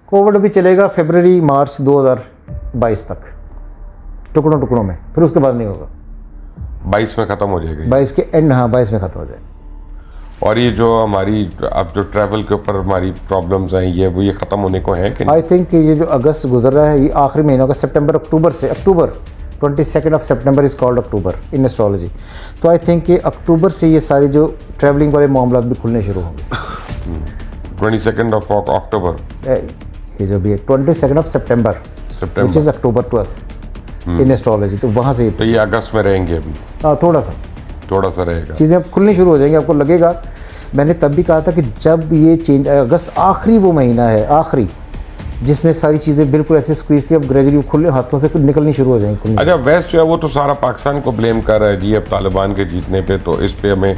Covid भी चलेगा फरवरी मार्च 2022 तक, टुकड़ों टुकड़ों में, फिर उसके बाद नहीं होगा। 22 में ख़त्म हो जाएगी। 22 के एंड, हाँ 22 में ख़त्म हो जाएगा। और ये जो हमारी अब जो ट्रैवल के ऊपर हमारी प्रॉब्लम्स हैं ये ख़त्म होने को हैं कि नहीं? आई थिंक ये जो अगस्त गुजर रहा है ये आखिरी महीना होगा, सितंबर अक्टूबर से, अक्टूबर 22 September is called October in astrology. तो आई थिंक कि अक्टूबर से ये सारी जो ट्रैवलिंग वाले मामला भी खुलने शुरू होंगे। 22 अक्टूबर, ये जो भी है 22 September which is October to us in astrology. तो वहाँ से तो ये अगस्त में रहेंगे अभी? हाँ थोड़ा सा रहेगा। चीज़ें अब खुलनी शुरू हो जाएंगी, आपको लगेगा। मैंने तब भी कहा था कि जब ये चेंज, अगस्त आखिरी वो महीना है, आखिरी जिसमें सारी चीज़ें बिल्कुल ऐसे स्क्वीज थी, अब ग्रेजुअली खुले हाथों से निकलनी शुरू हो जाएंगी। अच्छा, वेस्ट जो है वो तो सारा पाकिस्तान को ब्लेम कर रहा है जी अब तालिबान के जीतने पे, तो इस पे हमें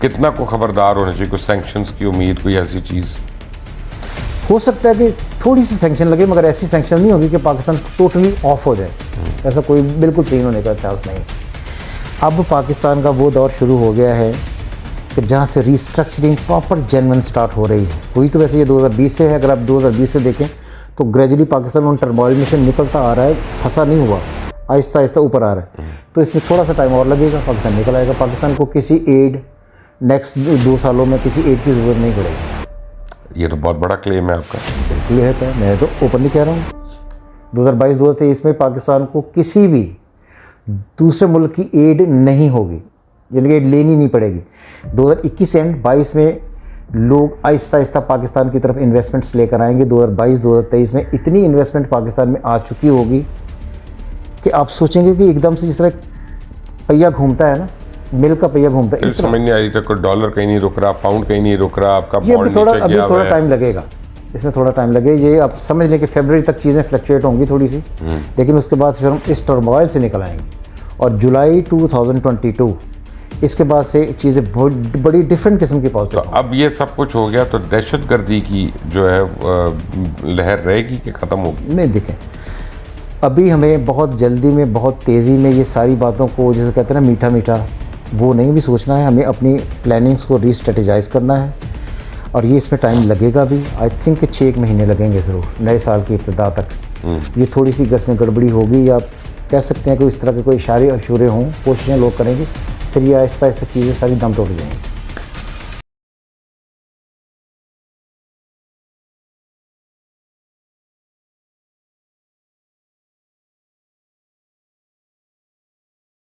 कितना को खबरदार होना चाहिए? कुछ सैंक्शंस की उम्मीद, कोई ऐसी चीज़? हो सकता है कि थोड़ी सी सैंक्शन लगे, मगर ऐसी सैंक्शन नहीं होगी कि पाकिस्तान टोटली ऑफ हो जाए। ऐसा कोई बिल्कुल सीन होने का चांस नहीं। अब पाकिस्तान का वो दौर शुरू हो गया है कि जहाँ से रिस्ट्रक्चरिंग प्रॉपर जेन्युइन स्टार्ट हो रही है। हुई तो वैसे ये 2020 से है, अगर आप 2020 से देखें तो ग्रेजुअली पाकिस्तान उन टर्मोइल में से निकलता आ रहा है, फंसा नहीं हुआ, आहिस्ता आहिस्ता ऊपर आ रहा है। तो इसमें थोड़ा सा टाइम और लगेगा, पाकिस्तान निकल आएगा। पाकिस्तान को किसी एड नेक्स्ट 2 सालों में किसी एड की ज़रूरत नहीं पड़ेगी। ये तो बहुत बड़ा क्लेम है आपका। बिल्कुल है, क्या मैं तो ओपनली कह रहा हूँ। 2022-2023 में पाकिस्तान को किसी भी दूसरे मुल्क की एड नहीं होगी, यानी कि एड लेनी नहीं पड़ेगी। 2021 एंड 22 में लोग आहिस्ता आहिस्ता पाकिस्तान की तरफ इन्वेस्टमेंट्स लेकर आएंगे। 2022-2023 में इतनी इन्वेस्टमेंट पाकिस्तान में आ चुकी होगी कि आप सोचेंगे कि एकदम से जिस तरह पहिया घूमता है ना, मिल का पहिया घूमता है, इस तरह। समझ नहीं आ रही, कोई डॉलर कहीं नहीं रुक रहा, पाउंड कहीं नहीं रुक रहा, आपका ये अभी थोड़ा टाइम लगेगा, इसमें थोड़ा टाइम लगेगा। ये आप समझ लें कि फरवरी तक चीज़ें फ्लक्चुएट होंगी थोड़ी सी, लेकिन उसके बाद फिर हम इस टर्मोइल से निकल आएंगे। और जुलाई 2022 इसके बाद से चीज़ें बहुत बड़ी डिफरेंट किस्म की पहुँच। तो अब ये सब कुछ हो गया तो दहशतगर्दी की जो है लहर रहेगी कि ख़त्म होगी? नहीं, देखें अभी हमें बहुत जल्दी में, बहुत तेज़ी में ये सारी बातों को, जैसे कहते हैं ना मीठा मीठा, वो नहीं भी सोचना है। हमें अपनी प्लानिंग्स को रीस्ट्रेटेजाइज करना है, और ये इसमें टाइम लगेगा भी। आई थिंक 6 महीने लगेंगे ज़रूर, नए साल की इब्तिदा तक। ये थोड़ी सी गस में गड़बड़ी होगी, या कह सकते हैं कि इस तरह के कोई इशारे अशूरे हों, कोशिशें लोग करेंगे, फिर ये आहिस्ता आहिस्ता चीज़ें सारी दम तोड़ जाएंगी।